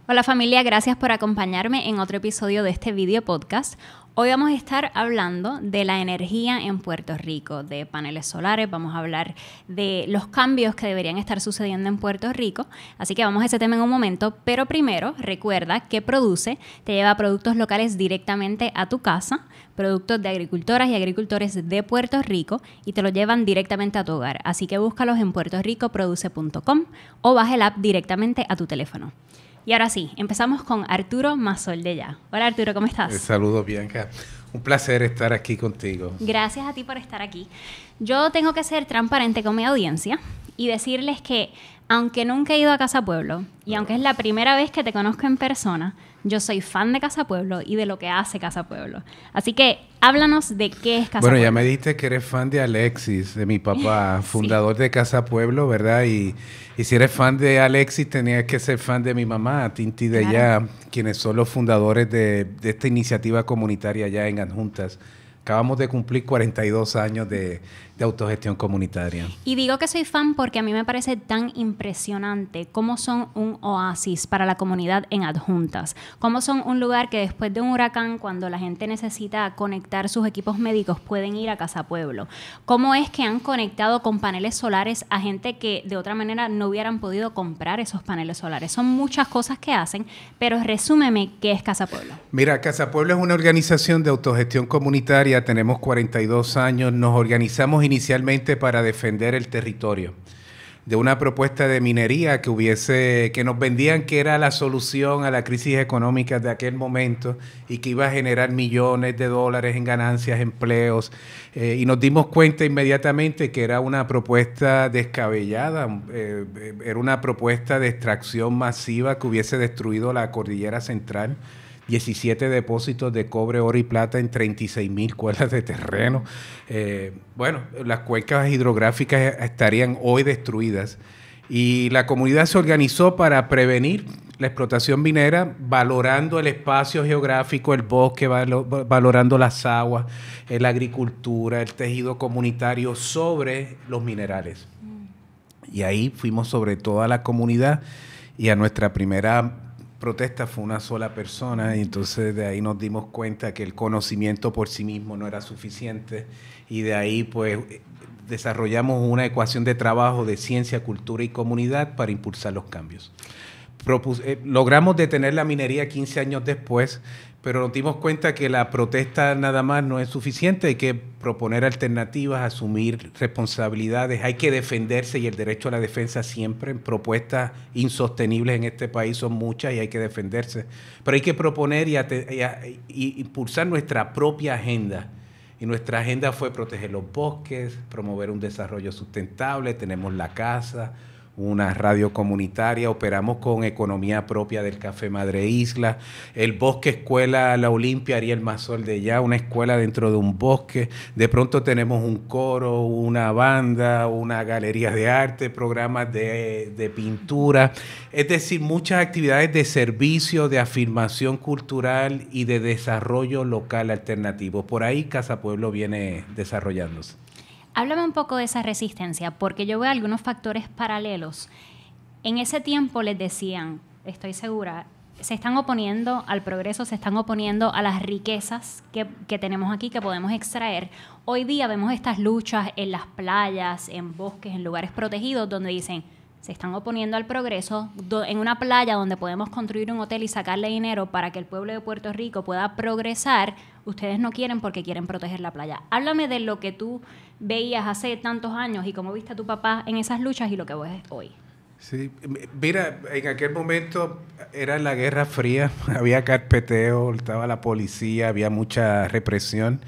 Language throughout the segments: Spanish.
Hola familia, gracias por acompañarme en otro episodio de este video podcast. Hoy vamos a estar hablando de la energía en Puerto Rico, de paneles solares, vamos a hablar de los cambios que deberían estar sucediendo en Puerto Rico, así que vamos a ese tema en un momento, pero primero recuerda que Produce te lleva productos locales directamente a tu casa, productos de agricultoras y agricultores de Puerto Rico y te los llevan directamente a tu hogar, así que búscalos en puertoricoproduce.com o baja el app directamente a tu teléfono. Y ahora sí, empezamos con Arturo Mazoldella. Hola Arturo, ¿cómo estás? Saludos, Bianca. Un placer estar aquí contigo. Gracias a ti por estar aquí. Yo tengo que ser transparente con mi audiencia y decirles que, aunque nunca he ido a Casa Pueblo y aunque es la primera vez que te conozco en persona, yo soy fan de Casa Pueblo y de lo que hace Casa Pueblo. Así que háblanos de qué es Casa Pueblo. Bueno, ya me dijiste que eres fan de Alexis, de mi papá, fundador de Casa Pueblo, ¿verdad? Y si eres fan de Alexis, tenías que ser fan de mi mamá, Tinti de allá, quienes son los fundadores de esta iniciativa comunitaria allá en Adjuntas. Acabamos de cumplir 42 años de autogestión comunitaria. Y digo que soy fan porque a mí me parece tan impresionante cómo son un oasis para la comunidad en Adjuntas. Cómo son un lugar que después de un huracán, cuando la gente necesita conectar sus equipos médicos, pueden ir a Casa Pueblo. Cómo es que han conectado con paneles solares a gente que de otra manera no hubieran podido comprar esos paneles solares. Son muchas cosas que hacen, pero resúmeme qué es Casa Pueblo. Mira, Casa Pueblo es una organización de autogestión comunitaria. Tenemos 42 años. Nos organizamos inicialmente para defender el territorio de una propuesta de minería que nos vendían que era la solución a la crisis económica de aquel momento y que iba a generar millones de dólares en ganancias, empleos, y nos dimos cuenta inmediatamente que era una propuesta descabellada, era una propuesta de extracción masiva que hubiese destruido la cordillera central. 17 depósitos de cobre, oro y plata en 36,000 cuerdas de terreno. Bueno, las cuencas hidrográficas estarían hoy destruidas. Y la comunidad se organizó para prevenir la explotación minera, valorando el espacio geográfico, el bosque, valorando las aguas, la agricultura, el tejido comunitario sobre los minerales. Y ahí fuimos sobre toda la comunidad y a nuestra primera protesta fue una sola persona y entonces de ahí nos dimos cuenta que el conocimiento por sí mismo no era suficiente y de ahí pues desarrollamos una ecuación de trabajo de ciencia, cultura y comunidad para impulsar los cambios. Logramos detener la minería 15 años después, pero nos dimos cuenta que la protesta nada más no es suficiente, hay que proponer alternativas, asumir responsabilidades, hay que defenderse y el derecho a la defensa siempre, propuestas insostenibles en este país son muchas y hay que defenderse, pero hay que proponer y impulsar nuestra propia agenda. Y nuestra agenda fue proteger los bosques, promover un desarrollo sustentable, tenemos la casa, una radio comunitaria, operamos con economía propia del Café Madre Isla, el Bosque Escuela La Olimpia Ariel Mazoldella, una escuela dentro de un bosque, de pronto tenemos un coro, una banda, una galería de arte, programas de pintura, es decir, muchas actividades de servicio, de afirmación cultural y de desarrollo local alternativo. Por ahí Casa Pueblo viene desarrollándose. Háblame un poco de esa resistencia, porque yo veo algunos factores paralelos. En ese tiempo les decían, estoy segura, se están oponiendo al progreso, se están oponiendo a las riquezas que tenemos aquí, que podemos extraer. Hoy día vemos estas luchas en las playas, en bosques, en lugares protegidos, donde dicen, se están oponiendo al progreso, en una playa donde podemos construir un hotel y sacarle dinero para que el pueblo de Puerto Rico pueda progresar, ustedes no quieren porque quieren proteger la playa. Háblame de lo que tú veías hace tantos años y cómo viste a tu papá en esas luchas y lo que ves hoy. Sí, mira, en aquel momento era la Guerra Fría, había carpeteo, estaba la policía, había mucha represión.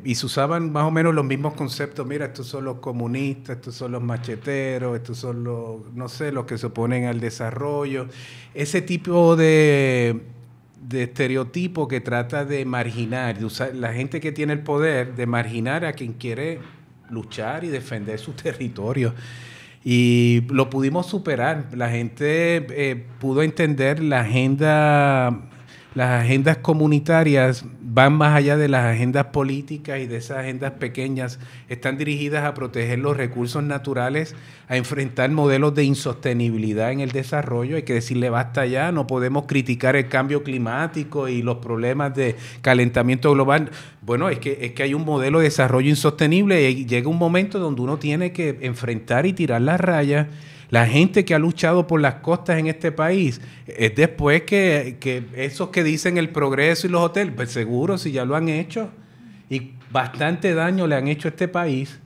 Y se usaban más o menos los mismos conceptos. Mira, estos son los comunistas, estos son los macheteros, estos son los, no sé, los que se oponen al desarrollo. Ese tipo de estereotipo que trata de marginar, de usar la gente que tiene el poder, de marginar a quien quiere luchar y defender su territorio. Y lo pudimos superar. La gente pudo entender la agenda las agendas comunitarias van más allá de las agendas políticas y de esas agendas pequeñas. Están dirigidas a proteger los recursos naturales, a enfrentar modelos de insostenibilidad en el desarrollo. Hay que decirle basta ya, no podemos criticar el cambio climático y los problemas de calentamiento global. Bueno, es que hay un modelo de desarrollo insostenible y llega un momento donde uno tiene que enfrentar y tirar las rayas. La gente que ha luchado por las costas en este país, es después que esos que dicen el progreso y los hoteles, pues seguro si ya lo han hecho y bastante daño le han hecho a este país.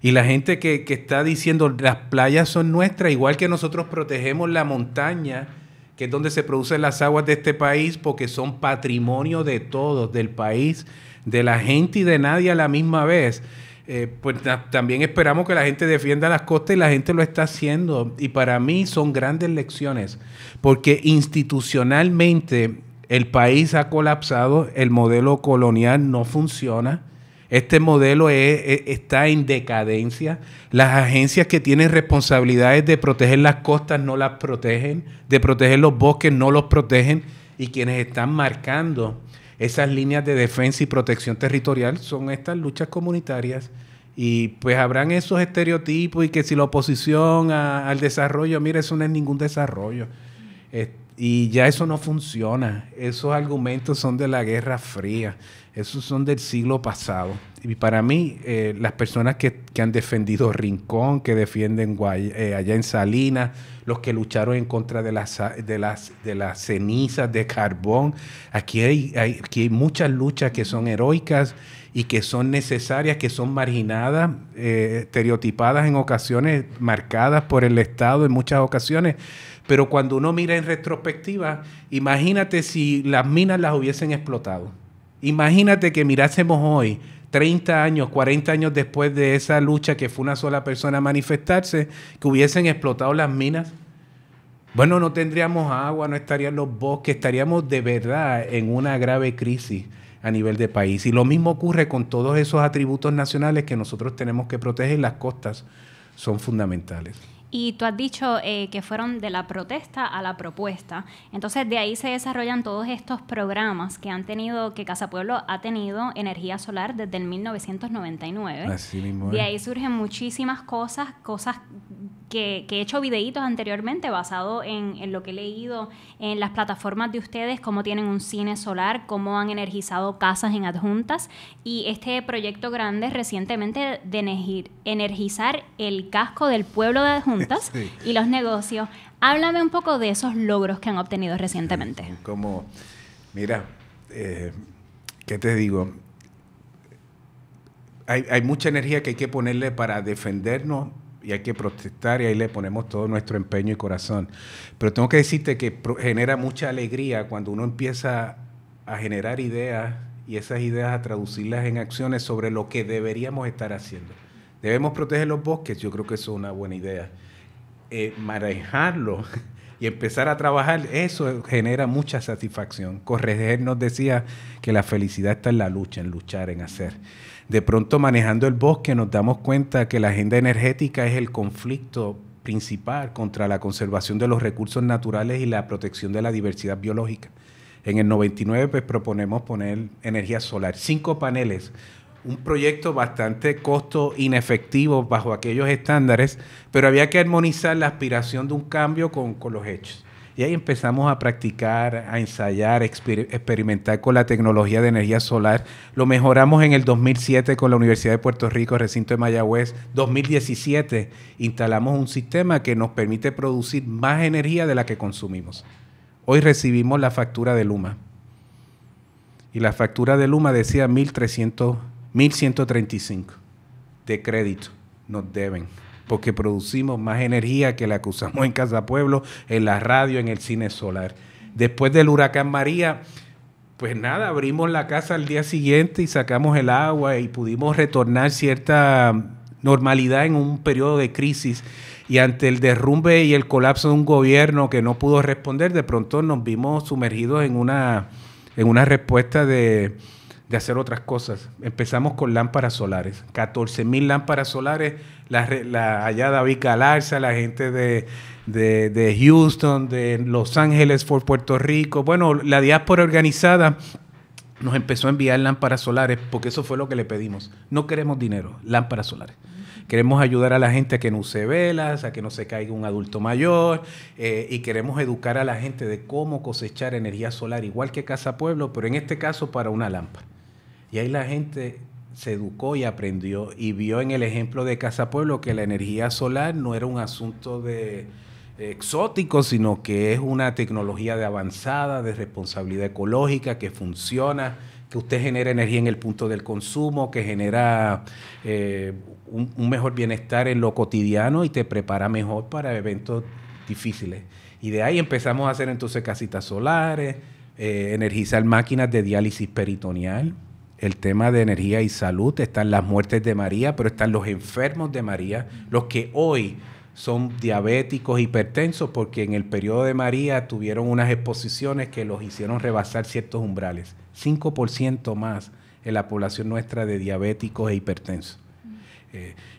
Y la gente que está diciendo las playas son nuestras, igual que nosotros protegemos la montaña, que es donde se producen las aguas de este país, porque son patrimonio de todos, del país, de la gente y de nadie a la misma vez. Pues también esperamos que la gente defienda las costas y la gente lo está haciendo. Y para mí son grandes lecciones, porque institucionalmente el país ha colapsado, el modelo colonial no funciona, este modelo está en decadencia, las agencias que tienen responsabilidades de proteger las costas no las protegen, de proteger los bosques no los protegen, y quienes están marcando esas líneas de defensa y protección territorial son estas luchas comunitarias. Y pues habrán esos estereotipos y que si la oposición al desarrollo, mira, eso no es ningún desarrollo. Y ya eso no funciona. Esos argumentos son de la Guerra Fría. Esos son del siglo pasado. Y para mí, las personas que han defendido Rincón, que defienden allá en Salinas, los que lucharon en contra de las cenizas de carbón, aquí hay muchas luchas que son heroicas y que son necesarias, que son marginadas, estereotipadas en ocasiones, marcadas por el Estado en muchas ocasiones. Pero cuando uno mira en retrospectiva, imagínate si las minas las hubiesen explotado. Imagínate que mirásemos hoy, 30 años, 40 años después de esa lucha que fue una sola persona a manifestarse, que hubiesen explotado las minas. Bueno, no tendríamos agua, no estarían los bosques, estaríamos de verdad en una grave crisis a nivel de país. Y lo mismo ocurre con todos esos atributos nacionales que nosotros tenemos que proteger, y las costas son fundamentales. Y tú has dicho que fueron de la protesta a la propuesta. Entonces, de ahí se desarrollan todos estos programas que han tenido, que Casa Pueblo ha tenido energía solar desde el 1999. Así mismo. De ahí surgen muchísimas cosas que he hecho videitos anteriormente basado en lo que he leído en las plataformas de ustedes, cómo tienen un cine solar, cómo han energizado casas en adjuntas, y este proyecto grande recientemente de energizar el casco del pueblo de adjuntas sí. Y los negocios. Háblame un poco de esos logros que han obtenido recientemente. Mira, ¿qué te digo? Hay mucha energía que hay que ponerle para defendernos y hay que protestar, y ahí le ponemos todo nuestro empeño y corazón. Pero tengo que decirte que genera mucha alegría cuando uno empieza a generar ideas y esas ideas a traducirlas en acciones sobre lo que deberíamos estar haciendo. Debemos proteger los bosques, yo creo que eso es una buena idea. Manejarlo y empezar a trabajar, eso genera mucha satisfacción. Correger nos decía que la felicidad está en la lucha, en luchar, en hacer. De pronto, manejando el bosque, nos damos cuenta que la agenda energética es el conflicto principal contra la conservación de los recursos naturales y la protección de la diversidad biológica. En el 99 pues, proponemos poner energía solar, 5 paneles, un proyecto bastante costo inefectivo bajo aquellos estándares, pero había que armonizar la aspiración de un cambio con los hechos. Y ahí empezamos a practicar, a ensayar, experimentar con la tecnología de energía solar. Lo mejoramos en el 2007 con la Universidad de Puerto Rico, recinto de Mayagüez. 2017 instalamos un sistema que nos permite producir más energía de la que consumimos. Hoy recibimos la factura de Luma. Y la factura de Luma decía 1.135 de crédito nos deben, porque producimos más energía que la que usamos en Casa Pueblo, en la radio, en el cine solar. Después del huracán María, pues nada, abrimos la casa al día siguiente y sacamos el agua y pudimos retornar cierta normalidad en un periodo de crisis. Y ante el derrumbe y el colapso de un gobierno que no pudo responder, de pronto nos vimos sumergidos en una respuesta de hacer otras cosas. Empezamos con lámparas solares, 14,000 lámparas solares, allá David Galarza, la gente de Houston, de Los Ángeles, por Puerto Rico. Bueno, la diáspora organizada nos empezó a enviar lámparas solares porque eso fue lo que le pedimos. No queremos dinero, lámparas solares. Queremos ayudar a la gente a que no use velas, a que no se caiga un adulto mayor, y queremos educar a la gente de cómo cosechar energía solar, igual que Casa Pueblo, pero en este caso para una lámpara. Y ahí la gente se educó y aprendió y vio en el ejemplo de Casa Pueblo que la energía solar no era un asunto exótico, sino que es una tecnología de avanzada, de responsabilidad ecológica, que funciona, que usted genera energía en el punto del consumo, que genera un mejor bienestar en lo cotidiano y te prepara mejor para eventos difíciles. Y de ahí empezamos a hacer entonces casitas solares, energizar máquinas de diálisis peritoneal. El tema de energía y salud, están las muertes de María, pero están los enfermos de María, los que hoy son diabéticos, hipertensos, porque en el periodo de María tuvieron unas exposiciones que los hicieron rebasar ciertos umbrales. 5% más en la población nuestra de diabéticos e hipertensos.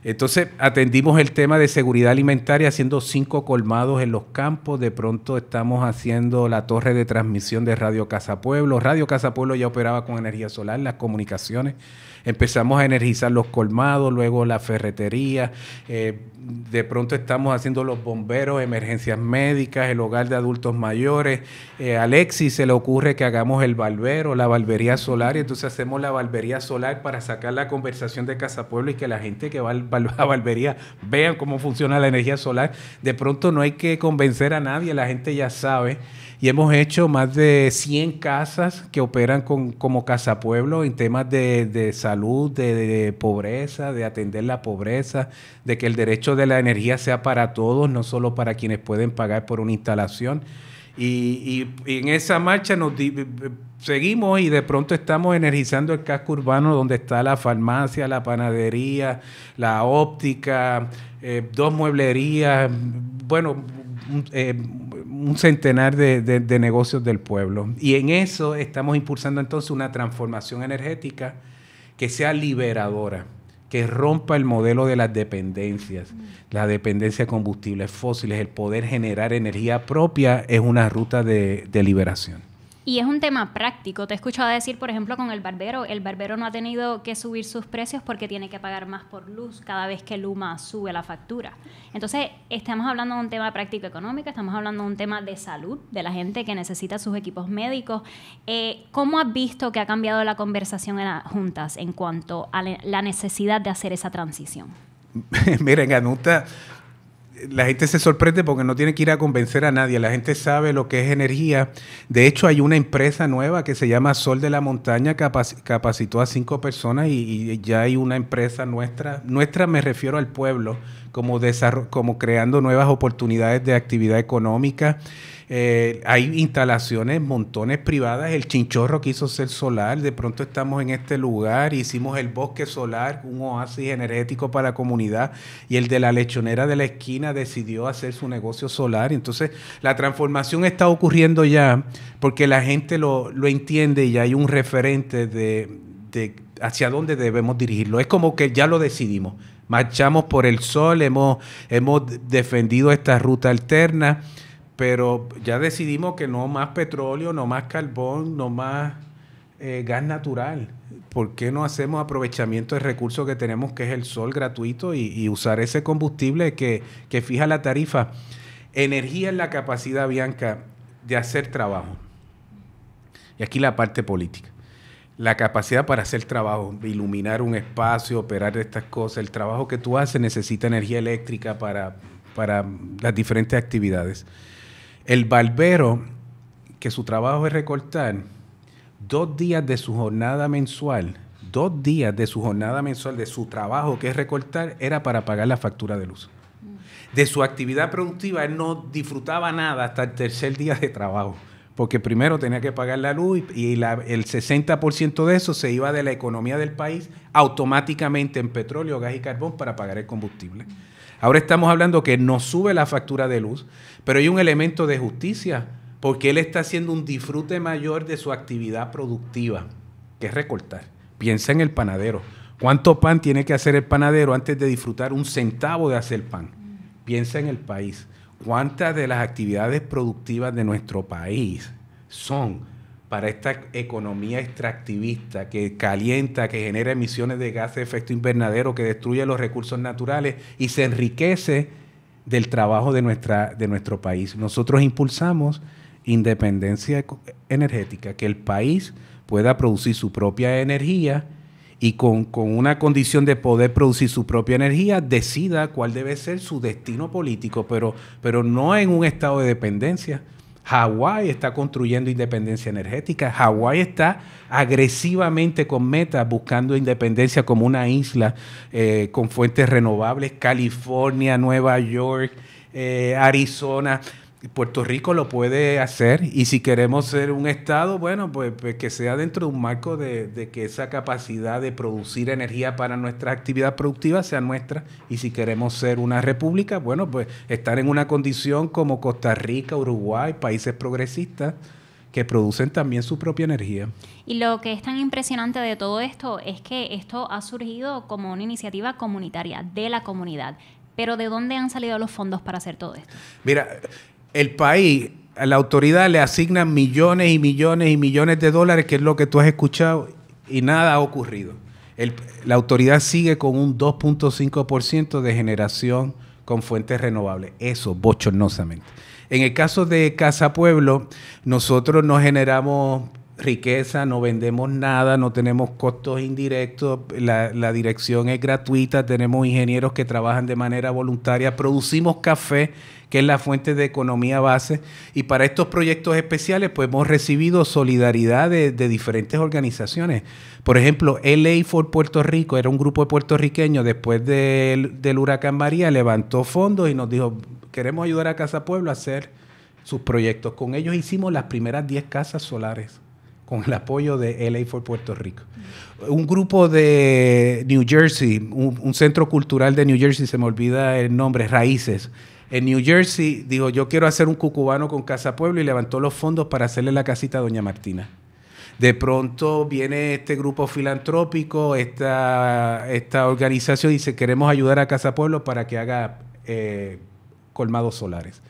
Entonces atendimos el tema de seguridad alimentaria haciendo 5 colmados en los campos. De pronto estamos haciendo la torre de transmisión de Radio Casa Pueblo. Radio Casa Pueblo ya operaba con energía solar, las comunicaciones. Empezamos a energizar los colmados, luego la ferretería. De pronto estamos haciendo los bomberos, emergencias médicas, el hogar de adultos mayores. A Alexis se le ocurre que hagamos el barbero, la barbería solar, y entonces hacemos la barbería solar para sacar la conversación de Casa Pueblo y que la gente que va a la barbería vean cómo funciona la energía solar. De pronto no hay que convencer a nadie, la gente ya sabe. Y hemos hecho más de 100 casas que operan como Casa Pueblo en temas de salud, de pobreza, de atender la pobreza, de que el derecho de la energía sea para todos, no solo para quienes pueden pagar por una instalación. Y en esa marcha seguimos y de pronto estamos energizando el casco urbano donde está la farmacia, la panadería, la óptica, 2 mueblerías, bueno, un centenar de negocios del pueblo. Y en eso estamos impulsando entonces una transformación energética que sea liberadora, que rompa el modelo de las dependencias, la dependencia de combustibles fósiles, el poder generar energía propia es una ruta de liberación. Y es un tema práctico. Te he escuchado decir, por ejemplo, con el barbero no ha tenido que subir sus precios porque tiene que pagar más por luz cada vez que Luma sube la factura. Entonces, estamos hablando de un tema práctico económico, estamos hablando de un tema de salud, de la gente que necesita sus equipos médicos. ¿Cómo has visto que ha cambiado la conversación en las juntas en cuanto a la necesidad de hacer esa transición? Miren, Anuta, la gente se sorprende porque no tiene que ir a convencer a nadie. La gente sabe lo que es energía. De hecho, hay una empresa nueva que se llama Sol de la Montaña, capacitó a 5 personas y ya hay una empresa nuestra me refiero al pueblo, como creando nuevas oportunidades de actividad económica. Hay instalaciones, montones privadas. El Chinchorro quiso ser solar. De pronto estamos en este lugar, hicimos el bosque solar, un oasis energético para la comunidad, y el de la lechonera de la esquina decidió hacer su negocio solar. Entonces, la transformación está ocurriendo ya porque la gente lo entiende y ya hay un referente de hacia dónde debemos dirigirlo. Es como que ya lo decidimos. Marchamos por el sol, hemos defendido esta ruta alterna, pero ya decidimos que no más petróleo, no más carbón, no más gas natural. ¿Por qué no hacemos aprovechamiento del recurso que tenemos, que es el sol gratuito, y usar ese combustible que fija la tarifa? Energía es la capacidad, Bianca, de hacer trabajo. Y aquí la parte política. La capacidad para hacer trabajo, iluminar un espacio, operar estas cosas. El trabajo que tú haces necesita energía eléctrica para las diferentes actividades. El barbero, que su trabajo es recortar, 2 días de su jornada mensual, 2 días de su jornada mensual de su trabajo, que es recortar, era para pagar la factura de luz. De su actividad productiva, él no disfrutaba nada hasta el 3er día de trabajo, porque primero tenía que pagar la luz y el 60% de eso se iba de la economía del país automáticamente en petróleo, gas y carbón para pagar el combustible. Ahora estamos hablando que no sube la factura de luz, pero hay un elemento de justicia, porque él está haciendo un disfrute mayor de su actividad productiva, que es recortar. Piensa en el panadero. ¿Cuánto pan tiene que hacer el panadero antes de disfrutar un centavo de hacer pan? Piensa en el país. ¿Cuántas de las actividades productivas de nuestro país son para esta economía extractivista que calienta, que genera emisiones de gases de efecto invernadero, que destruye los recursos naturales y se enriquece del trabajo de nuestro país? Nosotros impulsamos independencia energética, que el país pueda producir su propia energía y con una condición de poder producir su propia energía, decida cuál debe ser su destino político, pero no en un estado de dependencia. Hawái está construyendo independencia energética. Hawái está agresivamente con metas buscando independencia como una isla con fuentes renovables. California, Nueva York, Arizona. Puerto Rico lo puede hacer, y si queremos ser un estado, bueno, pues que sea dentro de un marco de que esa capacidad de producir energía para nuestra actividad productiva sea nuestra, y si queremos ser una república, bueno, pues estar en una condición como Costa Rica, Uruguay, países progresistas que producen también su propia energía. Y lo que es tan impresionante de todo esto es que esto ha surgido como una iniciativa comunitaria de la comunidad. Pero ¿de dónde han salido los fondos para hacer todo esto? Mira, el país, a la autoridad le asignan millones y millones y millones de dólares, que es lo que tú has escuchado, y nada ha ocurrido. La autoridad sigue con un 2.5% de generación con fuentes renovables. Eso, bochornosamente. En el caso de Casa Pueblo, nosotros no generamos riqueza, no vendemos nada, no tenemos costos indirectos, la dirección es gratuita, tenemos ingenieros que trabajan de manera voluntaria, producimos café, que es la fuente de economía base, y para estos proyectos especiales pues hemos recibido solidaridad de diferentes organizaciones. Por ejemplo, LA for Puerto Rico era un grupo de puertorriqueños, después del huracán María, levantó fondos y nos dijo, queremos ayudar a Casa Pueblo a hacer sus proyectos. Con ellos hicimos las primeras 10 casas solares, con el apoyo de LA for Puerto Rico. Un grupo de New Jersey, un centro cultural de New Jersey, se me olvida el nombre, Raíces. En New Jersey dijo, yo quiero hacer un cucubano con Casa Pueblo, y levantó los fondos para hacerle la casita a Doña Martina. De pronto viene este grupo filantrópico, esta organización, y dice, queremos ayudar a Casa Pueblo para que haga colmados solares.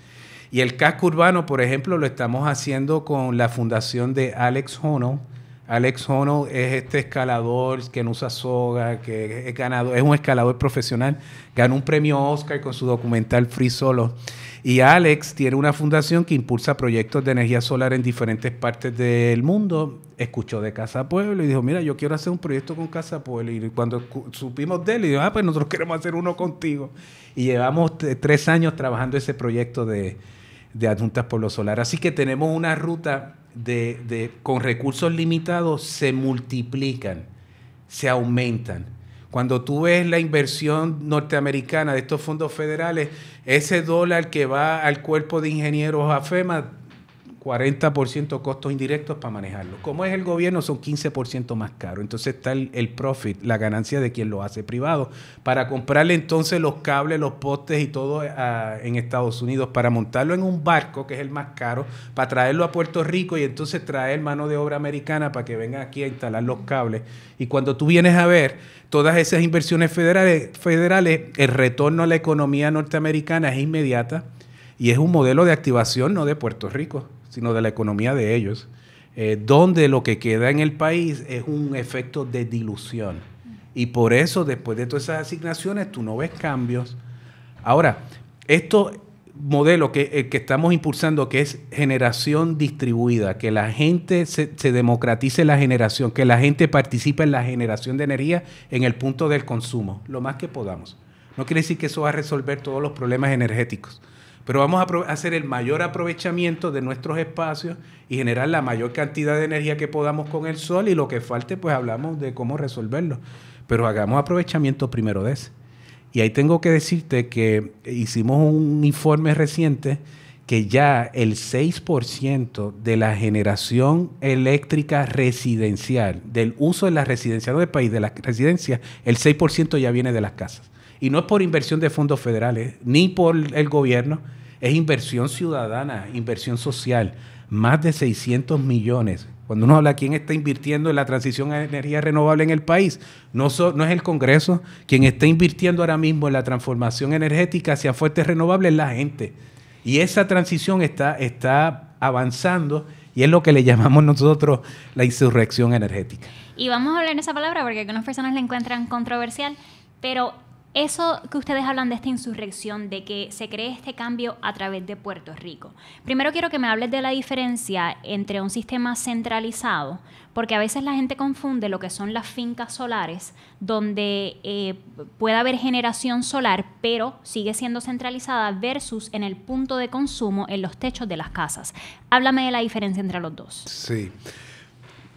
Y el casco urbano, por ejemplo, lo estamos haciendo con la fundación de Alex Honnold. Alex Honnold es este escalador que no usa soga, que es un escalador profesional. Ganó un premio Oscar con su documental Free Solo. Y Alex tiene una fundación que impulsa proyectos de energía solar en diferentes partes del mundo. Escuchó de Casa Pueblo y dijo, mira, yo quiero hacer un proyecto con Casa Pueblo. Y cuando supimos de él, dijo, pues nosotros queremos hacer uno contigo. Y llevamos 3 años trabajando ese proyecto de Adjuntas Pueblo Solar. Así que tenemos una ruta con recursos limitados, se multiplican, se aumentan. Cuando tú ves la inversión norteamericana de estos fondos federales, ese dólar que va al cuerpo de ingenieros a FEMA, 40% costos indirectos para manejarlo. Como es el gobierno, son 15% más caro. Entonces está el profit, la ganancia de quien lo hace privado, para comprarle entonces los cables, los postes y todo en Estados Unidos, para montarlo en un barco, que es el más caro, para traerlo a Puerto Rico y entonces traer mano de obra americana para que vengan aquí a instalar los cables. Y cuando tú vienes a ver todas esas inversiones federales, el retorno a la economía norteamericana es inmediata, y es un modelo de activación no de Puerto Rico, sino de la economía de ellos, donde lo que queda en el país es un efecto de dilución. Y por eso, después de todas esas asignaciones, tú no ves cambios. Ahora, esto modelo que estamos impulsando, que es generación distribuida, que la gente se democratice la generación, que la gente participe en la generación de energía en el punto del consumo, lo más que podamos. No quiere decir que eso va a resolver todos los problemas energéticos, pero vamos a hacer el mayor aprovechamiento de nuestros espacios y generar la mayor cantidad de energía que podamos con el sol, y lo que falte, pues hablamos de cómo resolverlo. Pero hagamos aprovechamiento primero de ese. Y ahí tengo que decirte que hicimos un informe reciente que ya el 6% de la generación eléctrica residencial, del uso de la residencia, no del país, de las residencias, el 6% ya viene de las casas. Y no es por inversión de fondos federales, ni por el gobierno, es inversión ciudadana, inversión social. Más de 600 millones. Cuando uno habla quién está invirtiendo en la transición a energía renovable en el país, no es el Congreso. Quien está invirtiendo ahora mismo en la transformación energética hacia fuentes renovables es la gente. Y esa transición está avanzando y es lo que le llamamos nosotros la insurrección energética. Y vamos a hablar en esa palabra porque algunas personas la encuentran controversial, pero eso que ustedes hablan de esta insurrección, de que se cree este cambio a través de Puerto Rico. Primero quiero que me hables de la diferencia entre un sistema centralizado, porque a veces la gente confunde lo que son las fincas solares, donde puede haber generación solar, pero sigue siendo centralizada, versus en el punto de consumo, en los techos de las casas. Háblame de la diferencia entre los dos. Sí.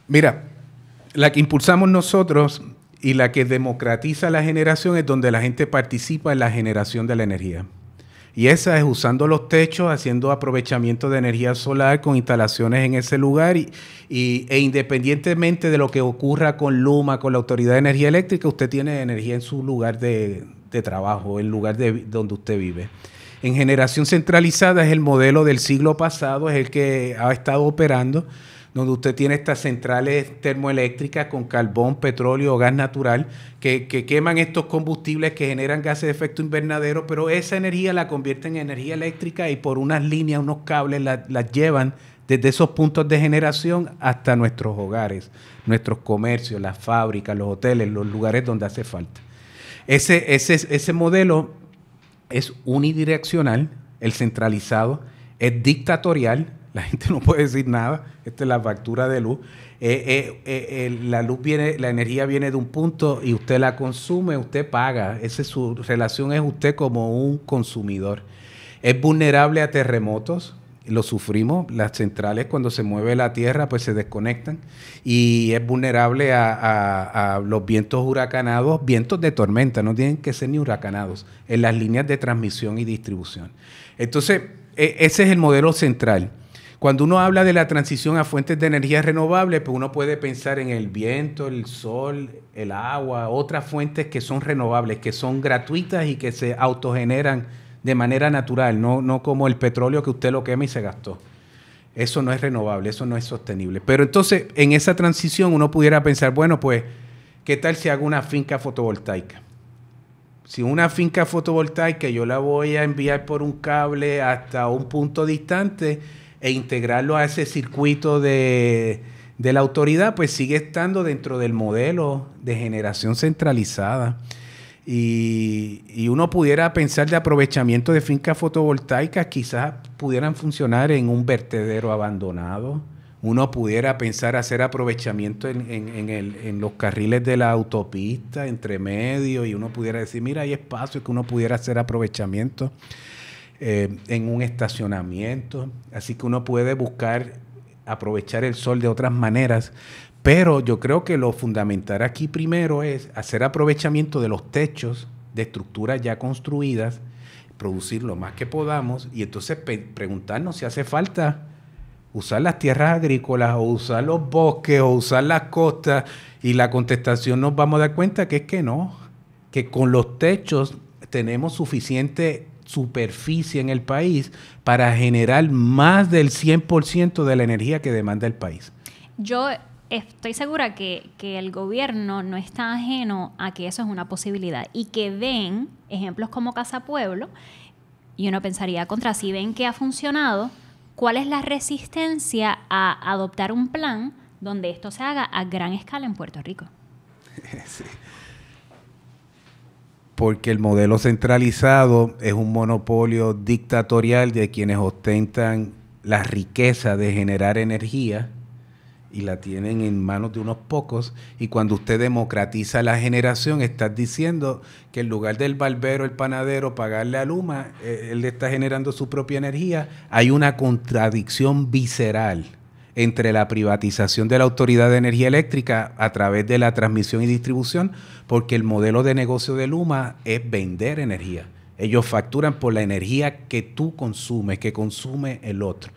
Mira, la que impulsamos nosotros y la que democratiza la generación es donde la gente participa en la generación de la energía. Y esa es usando los techos, haciendo aprovechamiento de energía solar con instalaciones en ese lugar e independientemente de lo que ocurra con Luma, con la Autoridad de Energía Eléctrica, usted tiene energía en su lugar de trabajo, en el lugar donde usted vive. En generación centralizada es el modelo del siglo pasado, es el que ha estado operando, donde usted tiene estas centrales termoeléctricas con carbón, petróleo o gas natural que queman estos combustibles que generan gases de efecto invernadero, pero esa energía la convierten en energía eléctrica y por unas líneas, unos cables, las llevan desde esos puntos de generación hasta nuestros hogares, nuestros comercios, las fábricas, los hoteles, los lugares donde hace falta. Ese modelo es unidireccional, el centralizado, es dictatorial. La gente no puede decir nada. Esta es la factura de luz. La energía viene de un punto y usted la consume, usted paga. Su relación es usted como un consumidor. Es vulnerable a terremotos, lo sufrimos. Las centrales cuando se mueve la tierra pues se desconectan. Y es vulnerable a los vientos huracanados, vientos de tormenta, no tienen que ser ni huracanados, en las líneas de transmisión y distribución. Entonces, ese es el modelo central. Cuando uno habla de la transición a fuentes de energía renovable, pues uno puede pensar en el viento, el sol, el agua, otras fuentes que son renovables, que son gratuitas y que se autogeneran de manera natural, no como el petróleo que usted lo quema y se gastó. Eso no es renovable, eso no es sostenible. Pero entonces, en esa transición uno pudiera pensar, bueno, pues, ¿qué tal si hago una finca fotovoltaica? Si una finca fotovoltaica yo la voy a enviar por un cable hasta un punto distante e integrarlo a ese circuito de la autoridad, pues sigue estando dentro del modelo de generación centralizada. Y uno pudiera pensar de aprovechamiento de fincas fotovoltaicas, quizás pudieran funcionar en un vertedero abandonado. Uno pudiera pensar hacer aprovechamiento en los carriles de la autopista, entre medio, y uno pudiera decir, mira, hay espacio que uno pudiera hacer aprovechamiento. En un estacionamiento, así que uno puede buscar aprovechar el sol de otras maneras, pero yo creo que lo fundamental aquí primero es hacer aprovechamiento de los techos de estructuras ya construidas, producir lo más que podamos y entonces preguntarnos si hace falta usar las tierras agrícolas o usar los bosques o usar las costas, y la contestación nos vamos a dar cuenta que es que no, que con los techos tenemos suficiente superficie en el país para generar más del 100% de la energía que demanda el país. Yo estoy segura que el gobierno no está ajeno a que eso es una posibilidad y que ven ejemplos como Casa Pueblo y uno pensaría si ven que ha funcionado, ¿cuál es la resistencia a adoptar un plan donde esto se haga a gran escala en Puerto Rico? Sí. Porque el modelo centralizado es un monopolio dictatorial de quienes ostentan la riqueza de generar energía y la tienen en manos de unos pocos. Y cuando usted democratiza la generación, estás diciendo que en lugar del barbero, el panadero, pagarle a Luma, él está generando su propia energía. Hay una contradicción visceral entre la privatización de la Autoridad de Energía Eléctrica a través de la transmisión y distribución, porque el modelo de negocio de Luma es vender energía. Ellos facturan por la energía que tú consumes, que consume el otro.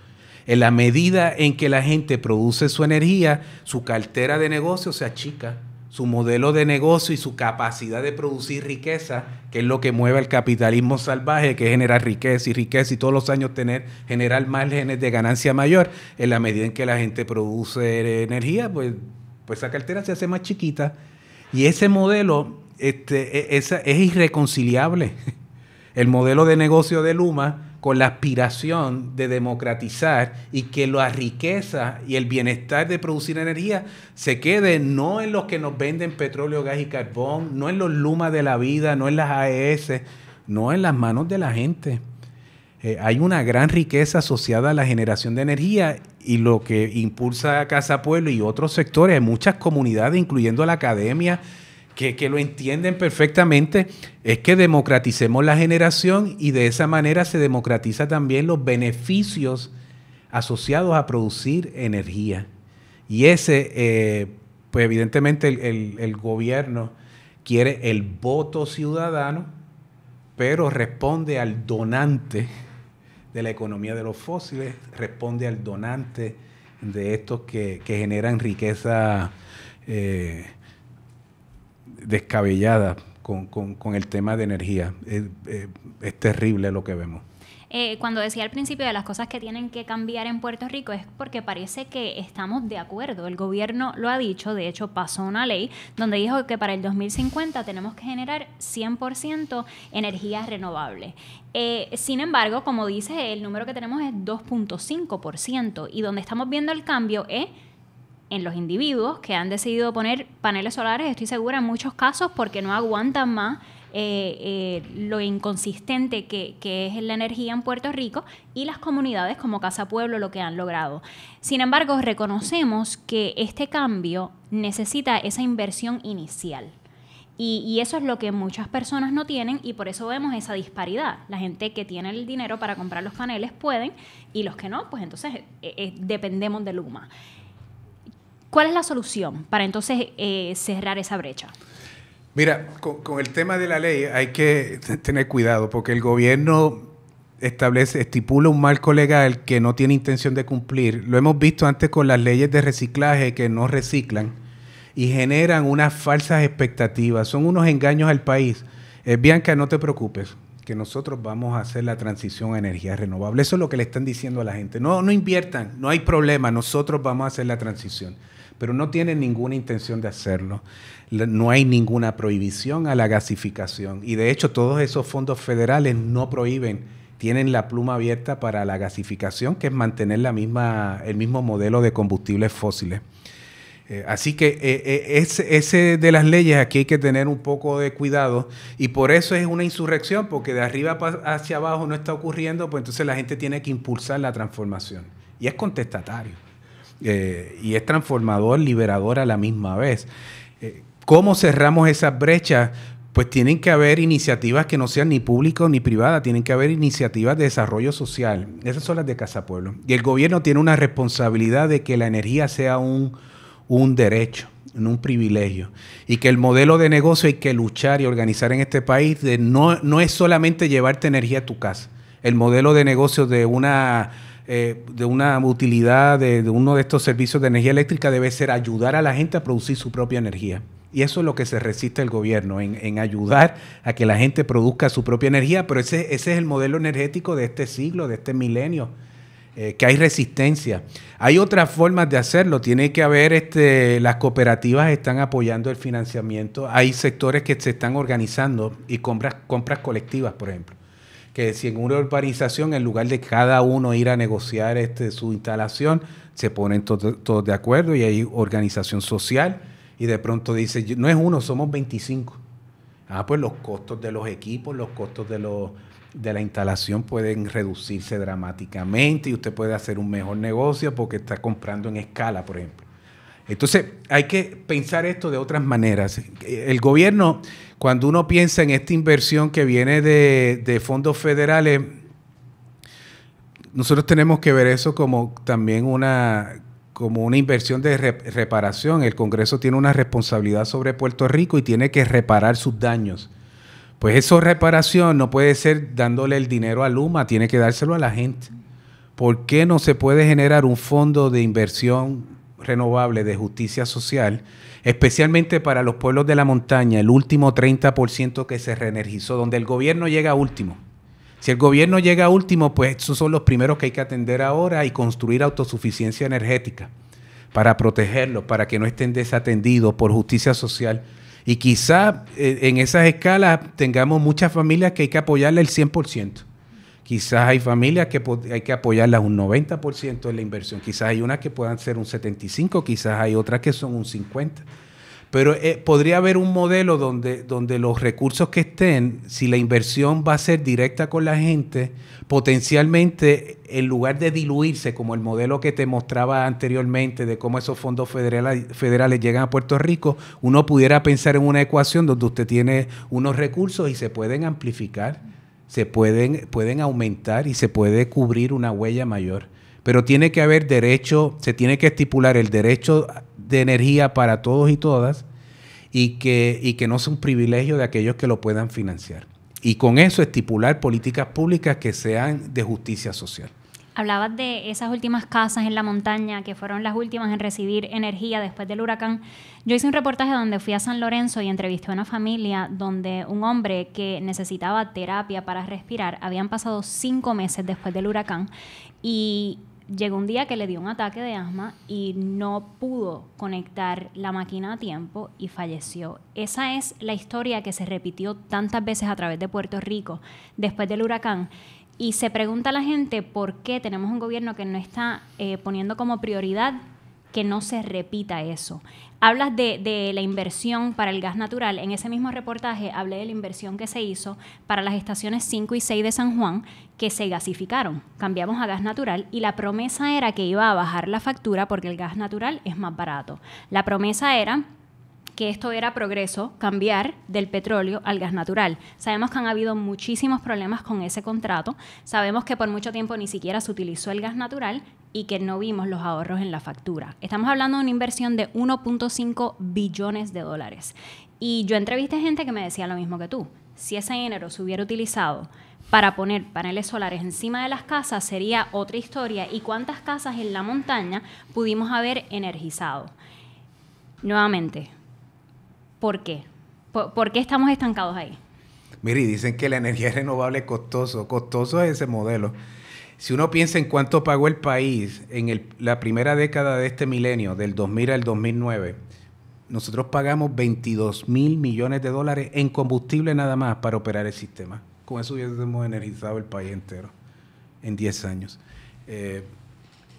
En la medida en que la gente produce su energía, su cartera de negocio se achica, su modelo de negocio y su capacidad de producir riqueza, que es lo que mueve al capitalismo salvaje, que es generar riqueza y todos los años generar márgenes de ganancia mayor. En la medida en que la gente produce energía, pues esa cartera se hace más chiquita. Y ese modelo es irreconciliable. El modelo de negocio de Luma con la aspiración de democratizar y que la riqueza y el bienestar de producir energía se quede no en los que nos venden petróleo, gas y carbón, no en los Luma de la vida, no en las AES, no en las manos de la gente. Hay una gran riqueza asociada a la generación de energía y lo que impulsa a Casa Pueblo y otros sectores, hay muchas comunidades, incluyendo la academia, que lo entienden perfectamente, es que democraticemos la generación y de esa manera se democratiza también los beneficios asociados a producir energía. Y ese, pues evidentemente el gobierno quiere el voto ciudadano, pero responde al donante de la economía de los fósiles, responde al donante de estos que generan riqueza descabellada con el tema de energía. Es terrible lo que vemos. Cuando decía al principio de las cosas que tienen que cambiar en Puerto Rico es porque parece que estamos de acuerdo. El gobierno lo ha dicho, de hecho pasó una ley donde dijo que para el 2050 tenemos que generar 100% energías renovables. Sin embargo, como dice, el número que tenemos es 2.5% y donde estamos viendo el cambio es en los individuos que han decidido poner paneles solares, estoy segura en muchos casos porque no aguantan más lo inconsistente que es la energía en Puerto Rico, y las comunidades como Casa Pueblo lo que han logrado. Sin embargo, reconocemos que este cambio necesita esa inversión inicial. Y eso es lo que muchas personas no tienen y por eso vemos esa disparidad. La gente que tiene el dinero para comprar los paneles pueden y los que no, pues entonces dependemos de Luma. ¿Cuál es la solución para entonces cerrar esa brecha? Mira, con el tema de la ley hay que tener cuidado porque el gobierno estipula un marco legal que no tiene intención de cumplir. Lo hemos visto antes con las leyes de reciclaje que no reciclan y generan unas falsas expectativas. Son unos engaños al país. Bianca, no te preocupes, que nosotros vamos a hacer la transición a energías renovables. Eso es lo que le están diciendo a la gente. No inviertan, no hay problema, nosotros vamos a hacer la transición. Pero no tienen ninguna intención de hacerlo. No hay ninguna prohibición a la gasificación. Y de hecho, todos esos fondos federales no prohíben, tienen la pluma abierta para la gasificación, que es mantener el mismo modelo de combustibles fósiles. Así que ese de las leyes aquí hay que tener un poco de cuidado y por eso es una insurrección, porque de arriba hacia abajo no está ocurriendo, pues entonces la gente tiene que impulsar la transformación. Y es contestatario. Y es transformador, liberador a la misma vez. ¿Cómo cerramos esas brechas? Pues tienen que haber iniciativas que no sean ni públicas ni privadas, tienen que haber iniciativas de desarrollo social. Esas son las de Casa Pueblo. Y el gobierno tiene una responsabilidad de que la energía sea un derecho, no un privilegio. Y que el modelo de negocio hay que luchar y organizar en este país. No es solamente llevarte energía a tu casa. El modelo de negocio de una utilidad, de uno de estos servicios de energía eléctrica debe ser ayudar a la gente a producir su propia energía. Y eso es lo que se resiste el gobierno, en ayudar a que la gente produzca su propia energía, pero ese es el modelo energético de este siglo, de este milenio, que hay resistencia. Hay otras formas de hacerlo, tiene que haber, las cooperativas están apoyando el financiamiento, hay sectores que se están organizando y compras colectivas, por ejemplo. Que si en una urbanización, en lugar de cada uno ir a negociar su instalación, se ponen todos de acuerdo y hay organización social y de pronto dice, no es uno, somos 25. Pues los costos de los equipos, los costos de la instalación pueden reducirse dramáticamente y usted puede hacer un mejor negocio porque está comprando en escala, por ejemplo. Entonces, hay que pensar esto de otras maneras. El gobierno, cuando uno piensa en esta inversión que viene de fondos federales, nosotros tenemos que ver eso como también una inversión de reparación. El Congreso tiene una responsabilidad sobre Puerto Rico y tiene que reparar sus daños. Pues esa reparación no puede ser dándole el dinero a Luma, tiene que dárselo a la gente. ¿Por qué no se puede generar un fondo de inversión renovable de justicia social especialmente para los pueblos de la montaña, el último 30% que se reenergizó, donde el gobierno llega último. Si el gobierno llega último, pues esos son los primeros que hay que atender ahora y construir autosuficiencia energética para protegerlos, para que no estén desatendidos por justicia social. Y quizá en esas escalas tengamos muchas familias que hay que apoyarle el 100%. Quizás hay familias que hay que apoyarlas un 90% en la inversión. Quizás hay unas que puedan ser un 75%, quizás hay otras que son un 50%. Pero podría haber un modelo donde los recursos que estén, si la inversión va a ser directa con la gente, potencialmente, en lugar de diluirse, como el modelo que te mostraba anteriormente de cómo esos fondos federales llegan a Puerto Rico, uno pudiera pensar en una ecuación donde usted tiene unos recursos y se pueden amplificar, se pueden aumentar y se puede cubrir una huella mayor. Pero tiene que haber derecho, se tiene que estipular el derecho de energía para todos y todas y que no sea un privilegio de aquellos que lo puedan financiar. Y con eso estipular políticas públicas que sean de justicia social. Hablabas de esas últimas casas en la montaña que fueron las últimas en recibir energía después del huracán. Yo hice un reportaje donde fui a San Lorenzo y entrevisté a una familia donde un hombre que necesitaba terapia para respirar, habían pasado 5 meses después del huracán y llegó un día que le dio un ataque de asma y no pudo conectar la máquina a tiempo y falleció. Esa es la historia que se repitió tantas veces a través de Puerto Rico después del huracán. Y se pregunta a la gente por qué tenemos un gobierno que no está poniendo como prioridad que no se repita eso. Hablas de la inversión para el gas natural. En ese mismo reportaje hablé de la inversión que se hizo para las estaciones 5 y 6 de San Juan, que se gasificaron. Cambiamos a gas natural y la promesa era que iba a bajar la factura porque el gas natural es más barato. La promesa era que esto era progreso, cambiar del petróleo al gas natural. Sabemos que han habido muchísimos problemas con ese contrato, sabemos que por mucho tiempo ni siquiera se utilizó el gas natural y que no vimos los ahorros en la factura. Estamos hablando de una inversión de 1.5 billones de dólares. Y yo entrevisté gente que me decía lo mismo que tú. Si ese dinero se hubiera utilizado para poner paneles solares encima de las casas, sería otra historia. ¿Y cuántas casas en la montaña pudimos haber energizado? Nuevamente, ¿por qué? ¿Por qué estamos estancados ahí? Mire, dicen que la energía renovable es costoso. Costoso es ese modelo. Si uno piensa en cuánto pagó el país en la primera década de este milenio, del 2000 al 2009, nosotros pagamos 22,000 millones de dólares en combustible nada más para operar el sistema. Con eso hubiésemos energizado el país entero en 10 años.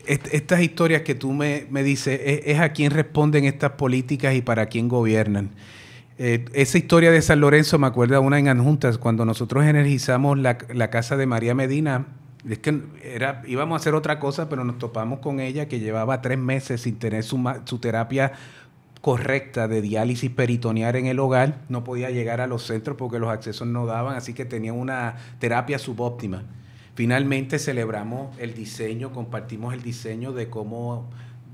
Estas historias que tú me dices, es a quién responden estas políticas y para quién gobiernan. Esa historia de San Lorenzo me acuerda a una en Adjuntas, cuando nosotros energizamos la casa de María Medina. Es que íbamos a hacer otra cosa, pero nos topamos con ella que llevaba 3 meses sin tener su terapia correcta de diálisis peritoneal en el hogar. No podía llegar a los centros porque los accesos no daban, así que tenía una terapia subóptima. Finalmente celebramos el diseño, compartimos el diseño de cómo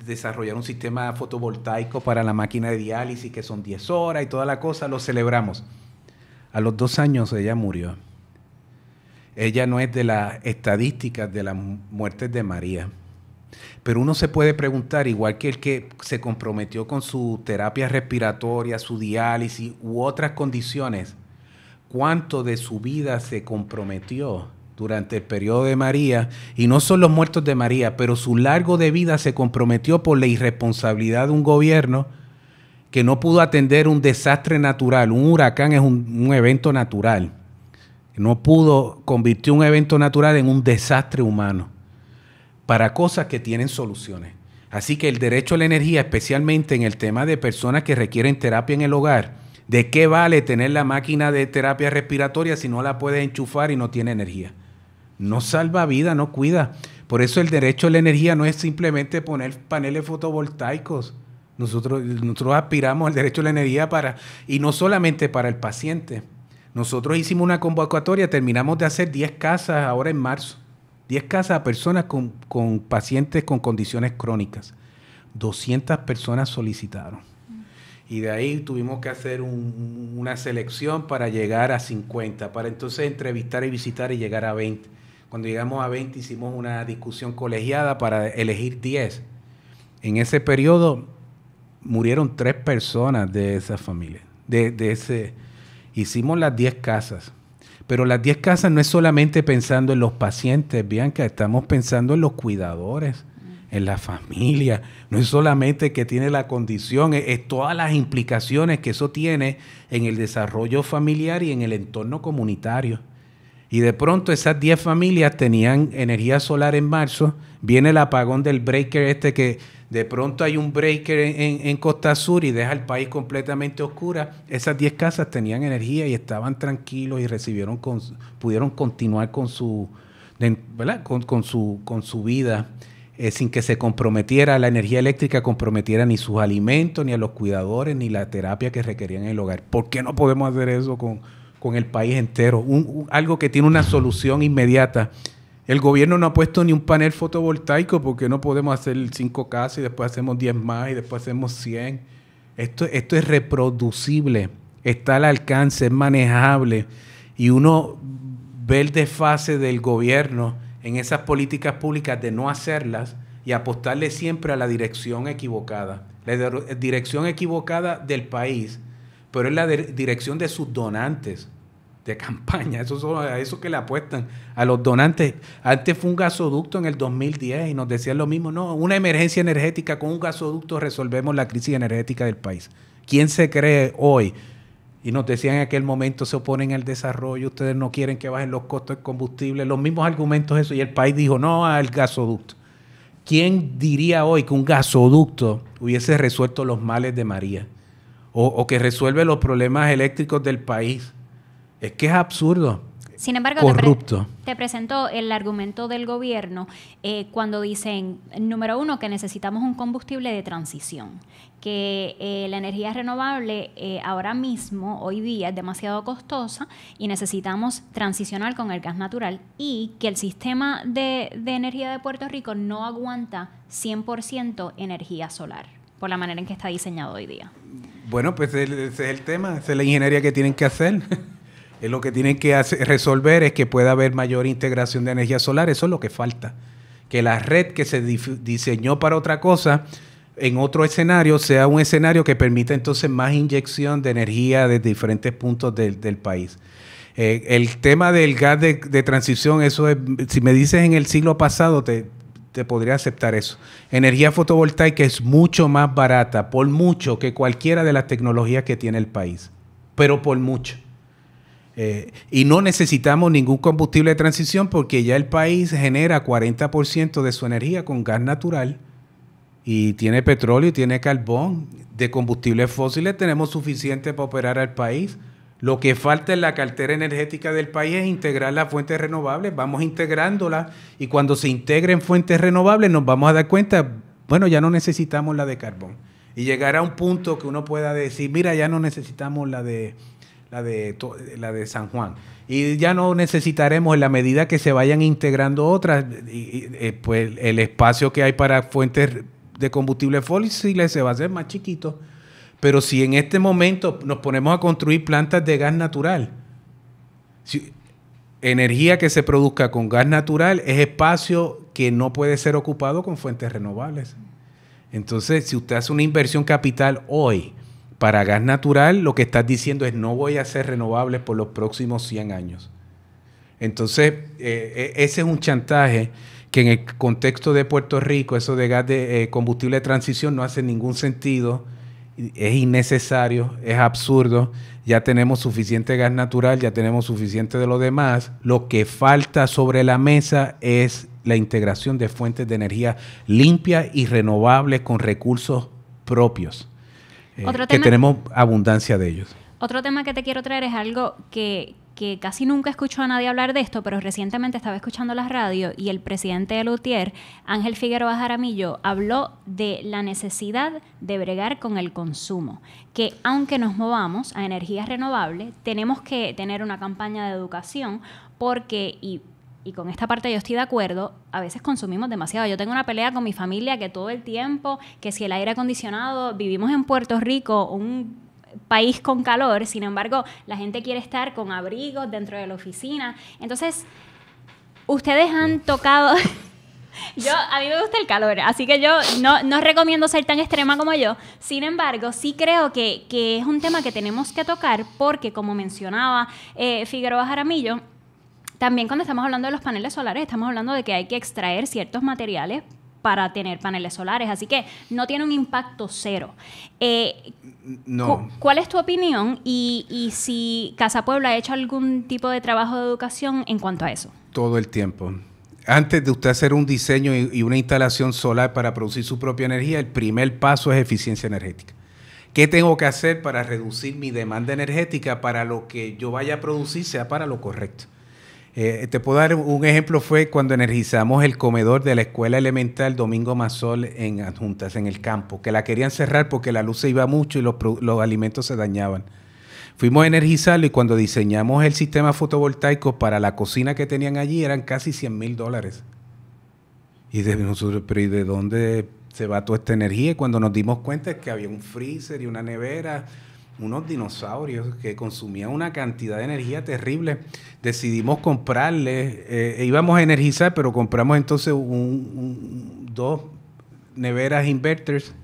desarrollar un sistema fotovoltaico para la máquina de diálisis, que son 10 horas y toda la cosa, lo celebramos. A los 2 años ella murió. Ella no es de las estadísticas de las muertes de María. Pero uno se puede preguntar, igual que el que se comprometió con su terapia respiratoria, su diálisis u otras condiciones, ¿cuánto de su vida se comprometió durante el periodo de María? Y no son los muertos de María, pero su largo de vida se comprometió por la irresponsabilidad de un gobierno que no pudo atender un desastre natural. Un huracán es un evento natural. No pudo convertir un evento natural en un desastre humano para cosas que tienen soluciones. Así que el derecho a la energía, especialmente en el tema de personas que requieren terapia en el hogar, ¿de qué vale tener la máquina de terapia respiratoria si no la puedes enchufar y no tiene energía? No salva vida, no cuida. Por eso el derecho a la energía no es simplemente poner paneles fotovoltaicos. Nosotros aspiramos al derecho a la energía y no solamente para el paciente. Nosotros hicimos una convocatoria, terminamos de hacer 10 casas ahora en marzo. 10 casas a personas con pacientes con condiciones crónicas. 200 personas solicitaron. Y de ahí tuvimos que hacer una selección para llegar a 50, para entonces entrevistar y visitar y llegar a 20. Cuando llegamos a 20 hicimos una discusión colegiada para elegir 10. En ese periodo murieron 3 personas de esa familia. Hicimos las 10 casas. Pero las 10 casas no es solamente pensando en los pacientes, Bianca, estamos pensando en los cuidadores, en la familia. No es solamente que tiene la condición, es todas las implicaciones que eso tiene en el desarrollo familiar y en el entorno comunitario. Y de pronto esas 10 familias tenían energía solar en marzo, viene el apagón del breaker que de pronto hay un breaker en Costa Sur y deja el país completamente oscura. Esas 10 casas tenían energía y estaban tranquilos y pudieron continuar con su, ¿verdad? con su vida sin que se comprometiera, la energía eléctrica comprometiera ni sus alimentos, ni a los cuidadores, ni la terapia que requerían en el hogar. ¿Por qué no podemos hacer eso con el país entero? Algo que tiene una solución inmediata. El gobierno no ha puesto ni un panel fotovoltaico porque no podemos hacer 5 casas y después hacemos 10 más y después hacemos 100. Esto es reproducible, está al alcance, es manejable. Y uno ve el desfase del gobierno en esas políticas públicas de no hacerlas y apostarle siempre a la dirección equivocada. La dirección equivocada del país, pero es la dirección de sus donantes de campaña, eso que le apuestan a los donantes. Antes fue un gasoducto en el 2010 y nos decían lo mismo, no, una emergencia energética, con un gasoducto resolvemos la crisis energética del país. ¿Quién se cree hoy? Y nos decían en aquel momento, se oponen al desarrollo, ustedes no quieren que bajen los costos del combustible, los mismos argumentos eso, y el país dijo no al gasoducto. ¿Quién diría hoy que un gasoducto hubiese resuelto los males de María? O que resuelve los problemas eléctricos del país? Es que es absurdo. Sin embargo, corrupto. Te presento el argumento del gobierno cuando dicen, número 1, que necesitamos un combustible de transición, que la energía renovable ahora mismo, hoy día, es demasiado costosa y necesitamos transicionar con el gas natural, y que el sistema de energía de Puerto Rico no aguanta 100% energía solar, por la manera en que está diseñado hoy día. Bueno, pues ese es el tema, esa es la ingeniería que tienen que hacer. Es lo que tienen que resolver, es que pueda haber mayor integración de energía solar. Eso es lo que falta. Que la red que se diseñó para otra cosa, en otro escenario, sea un escenario que permita entonces más inyección de energía desde diferentes puntos del país. El tema del gas de transición, eso es, si me dices en el siglo pasado, te podría aceptar eso. Energía fotovoltaica es mucho más barata, por mucho, que cualquiera de las tecnologías que tiene el país. Pero por mucho. Y no necesitamos ningún combustible de transición porque ya el país genera 40% de su energía con gas natural y tiene petróleo y tiene carbón. De combustibles fósiles tenemos suficiente para operar al país. Lo que falta en la cartera energética del país es integrar las fuentes renovables. Vamos integrándolas y cuando se integren fuentes renovables nos vamos a dar cuenta, bueno, ya no necesitamos la de carbón. Y llegar a un punto que uno pueda decir, mira, ya no necesitamos la de San Juan. Y ya no necesitaremos, en la medida que se vayan integrando otras, pues el espacio que hay para fuentes de combustible fósiles se va a hacer más chiquito. Pero si en este momento nos ponemos a construir plantas de gas natural, energía que se produzca con gas natural es espacio que no puede ser ocupado con fuentes renovables. Entonces, si usted hace una inversión capital hoy para gas natural, lo que estás diciendo es no voy a hacer renovables por los próximos 100 años. Entonces, ese es un chantaje que en el contexto de Puerto Rico, eso de gas de combustible de transición no hace ningún sentido, es innecesario, es absurdo. Ya tenemos suficiente gas natural, ya tenemos suficiente de lo demás. Lo que falta sobre la mesa es la integración de fuentes de energía limpias y renovables con recursos propios. Que tenemos abundancia de ellos. Otro tema que te quiero traer es algo que casi nunca escucho a nadie hablar de esto, pero recientemente estaba escuchando la radio y el presidente de Lutier, Ángel Figueroa Jaramillo, habló de la necesidad de bregar con el consumo, que aunque nos movamos a energías renovables, tenemos que tener una campaña de educación porque, y con esta parte yo estoy de acuerdo, a veces consumimos demasiado. Yo tengo una pelea con mi familia que todo el tiempo, que si el aire acondicionado, vivimos en Puerto Rico, un país con calor, sin embargo, la gente quiere estar con abrigos dentro de la oficina. Entonces, ustedes han tocado A mí me gusta el calor, así que yo no recomiendo ser tan extrema como yo. Sin embargo, sí creo que es un tema que tenemos que tocar porque, como mencionaba Figueroa Jaramillo, también cuando estamos hablando de los paneles solares, estamos hablando de que hay que extraer ciertos materiales para tener paneles solares, así que no tiene un impacto cero. No. ¿Cuál es tu opinión y si Casa Pueblo ha hecho algún tipo de trabajo de educación en cuanto a eso? Todo el tiempo. Antes de usted hacer un diseño y una instalación solar para producir su propia energía, el primer paso es eficiencia energética. ¿Qué tengo que hacer para reducir mi demanda energética para lo que yo vaya a producir sea para lo correcto? Te puedo dar un ejemplo, fue cuando energizamos el comedor de la escuela elemental Domingo Masol en Adjuntas, en el campo, que la querían cerrar porque la luz se iba mucho y los alimentos se dañaban. Fuimos a energizarlo y cuando diseñamos el sistema fotovoltaico para la cocina que tenían allí eran casi $100,000. Y nosotros, pero ¿y de dónde se va toda esta energía? Y cuando nos dimos cuenta es que había un freezer y una nevera, unos dinosaurios que consumían una cantidad de energía terrible. Decidimos comprarle, íbamos a energizar, pero compramos entonces dos neveras inverters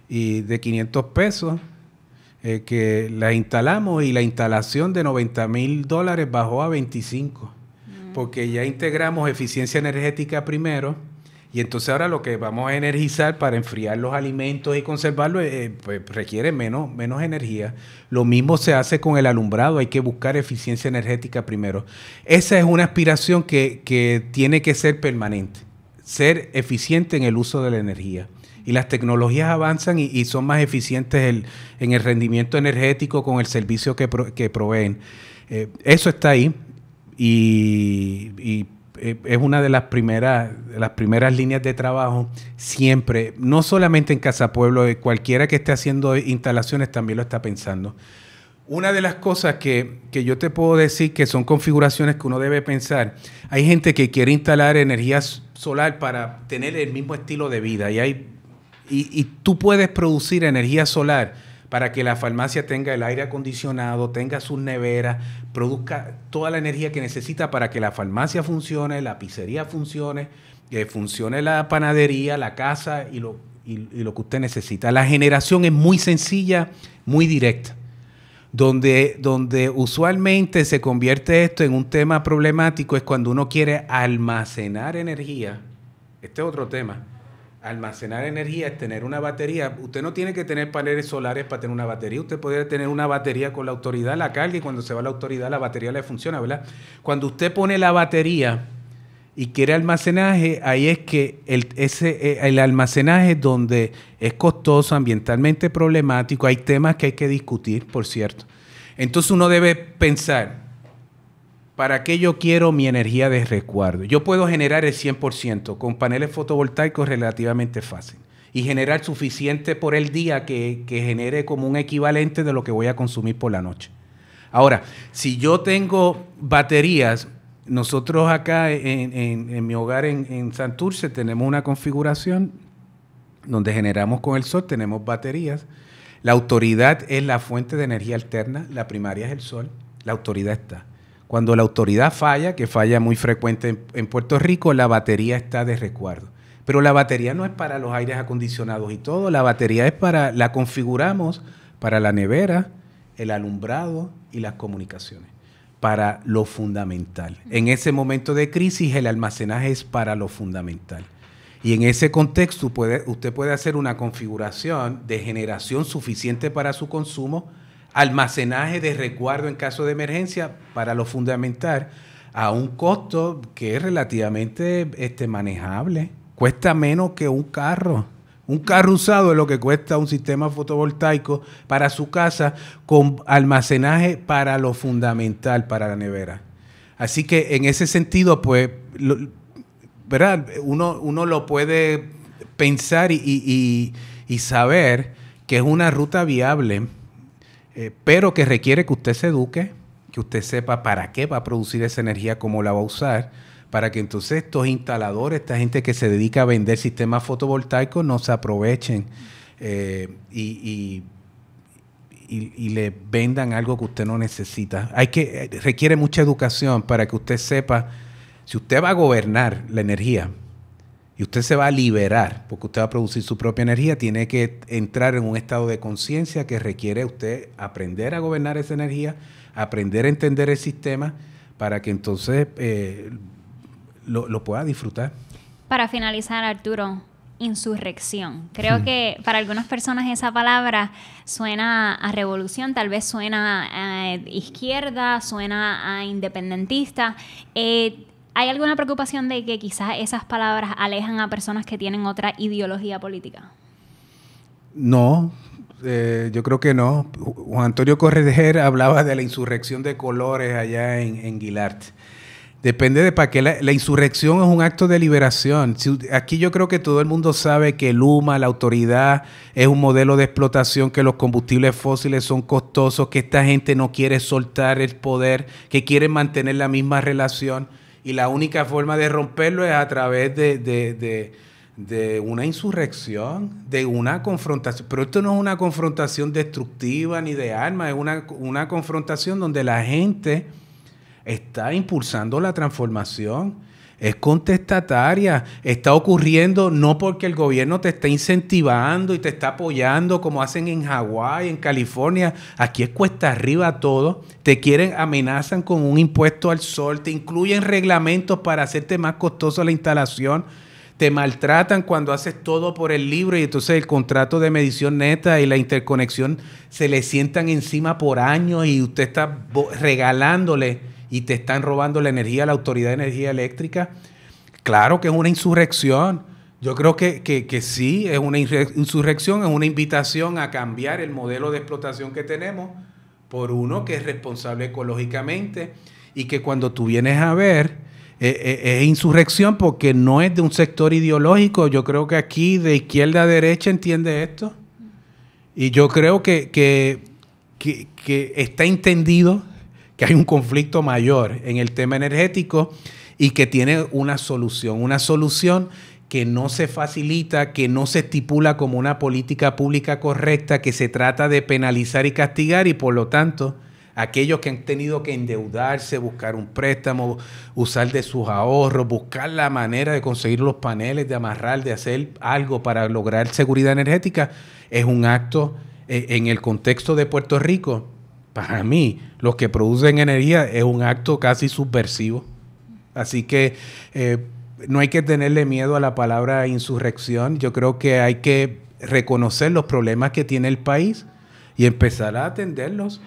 de $500 que las instalamos y la instalación de $90,000 bajó a 25 porque ya integramos eficiencia energética primero. Y entonces ahora lo que vamos a energizar para enfriar los alimentos y conservarlos pues requiere menos energía. Lo mismo se hace con el alumbrado, hay que buscar eficiencia energética primero. Esa es una aspiración que tiene que ser permanente, ser eficiente en el uso de la energía. Y las tecnologías avanzan y son más eficientes en el rendimiento energético con el servicio que proveen. Eso está ahí y es una de las primeras líneas de trabajo siempre, no solamente en Casa Pueblo, cualquiera que esté haciendo instalaciones también lo está pensando. Una de las cosas que yo te puedo decir que son configuraciones que uno debe pensar, hay gente que quiere instalar energía solar para tener el mismo estilo de vida y tú puedes producir energía solar para que la farmacia tenga el aire acondicionado, tenga sus neveras, produzca toda la energía que necesita para que la farmacia funcione, la pizzería funcione, que funcione la panadería, la casa y lo que usted necesita. La generación es muy sencilla, muy directa. Donde usualmente se convierte esto en un tema problemático es cuando uno quiere almacenar energía. Este es otro tema. Almacenar energía es tener una batería. Usted no tiene que tener paneles solares para tener una batería. Usted puede tener una batería con la autoridad, la carga y cuando se va la autoridad la batería le funciona, ¿verdad? Cuando usted pone la batería y quiere almacenaje, ahí es que el almacenaje es donde es costoso, ambientalmente problemático. Hay temas que hay que discutir, por cierto. Entonces uno debe pensar, ¿para qué yo quiero mi energía de resguardo? Yo puedo generar el 100% con paneles fotovoltaicos relativamente fácil y generar suficiente por el día que genere como un equivalente de lo que voy a consumir por la noche. Ahora, si yo tengo baterías, nosotros acá en mi hogar en Santurce tenemos una configuración donde generamos con el sol, tenemos baterías. La autoridad es la fuente de energía alterna, la primaria es el sol, la autoridad está. Cuando la autoridad falla, que falla muy frecuente en Puerto Rico, la batería está de resguardo. Pero la batería no es para los aires acondicionados y todo, la batería es la configuramos para la nevera, el alumbrado y las comunicaciones, para lo fundamental. En ese momento de crisis, el almacenaje es para lo fundamental. Y en ese contexto, usted puede hacer una configuración de generación suficiente para su consumo, almacenaje de resguardo en caso de emergencia para lo fundamental a un costo que es relativamente manejable. Cuesta menos que un carro. Un carro usado es lo que cuesta un sistema fotovoltaico para su casa con almacenaje para lo fundamental, para la nevera. Así que en ese sentido, pues, ¿verdad? Uno lo puede pensar y saber que es una ruta viable, pero que requiere que usted se eduque, que usted sepa para qué va a producir esa energía, cómo la va a usar, para que entonces estos instaladores, esta gente que se dedica a vender sistemas fotovoltaicos no se aprovechen y le vendan algo que usted no necesita. Requiere mucha educación para que usted sepa, si usted va a gobernar la energía, y usted se va a liberar, porque usted va a producir su propia energía, tiene que entrar en un estado de conciencia que requiere usted aprender a gobernar esa energía, aprender a entender el sistema, para que entonces lo pueda disfrutar. Para finalizar, Arturo, insurrección. Creo que para algunas personas esa palabra suena a revolución, tal vez suena a izquierda, suena a independentista. ¿Hay alguna preocupación de que quizás esas palabras alejan a personas que tienen otra ideología política? No, yo creo que no. Juan Antonio Correger hablaba de la insurrección de colores allá en Guilart. Depende de para qué. La insurrección es un acto de liberación. Aquí yo creo que todo el mundo sabe que Luma, la autoridad, es un modelo de explotación, que los combustibles fósiles son costosos, que esta gente no quiere soltar el poder, que quieren mantener la misma relación. Y la única forma de romperlo es a través de una insurrección, de una confrontación. Pero esto no es una confrontación destructiva ni de armas, es una confrontación donde la gente está impulsando la transformación, es contestataria, está ocurriendo no porque el gobierno te está incentivando y te está apoyando como hacen en Hawái, en California. Aquí es cuesta arriba todo, te amenazan con un impuesto al sol, te incluyen reglamentos para hacerte más costosa la instalación, te maltratan cuando haces todo por el libro y entonces el contrato de medición neta y la interconexión se le sientan encima por años y usted está regalándole y te están robando la energía a la Autoridad de Energía Eléctrica. Claro que es una insurrección. Yo creo que sí, es una insurrección, es una invitación a cambiar el modelo de explotación que tenemos por uno que es responsable ecológicamente y que cuando tú vienes a ver, es insurrección porque no es de un sector ideológico. Yo creo que aquí de izquierda a derecha entiende esto. Y yo creo que está entendido que hay un conflicto mayor en el tema energético y que tiene una solución que no se facilita, que no se estipula como una política pública correcta, que se trata de penalizar y castigar y por lo tanto aquellos que han tenido que endeudarse, buscar un préstamo, usar de sus ahorros, buscar la manera de conseguir los paneles, de amarrar, de hacer algo para lograr seguridad energética, es un acto en el contexto de Puerto Rico. Para mí, los que producen energía es un acto casi subversivo. Así que no hay que tenerle miedo a la palabra insurrección. Yo creo que hay que reconocer los problemas que tiene el país y empezar a atenderlos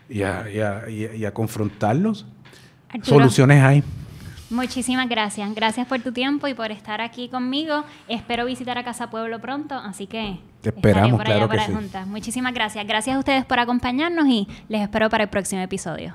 y a confrontarlos. Arturo, soluciones hay. Muchísimas gracias. Gracias por tu tiempo y por estar aquí conmigo. Espero visitar a Casa Pueblo pronto, así que te esperamos, estaré por allá claro que para sí. juntas. Muchísimas gracias. Gracias a ustedes por acompañarnos y les espero para el próximo episodio.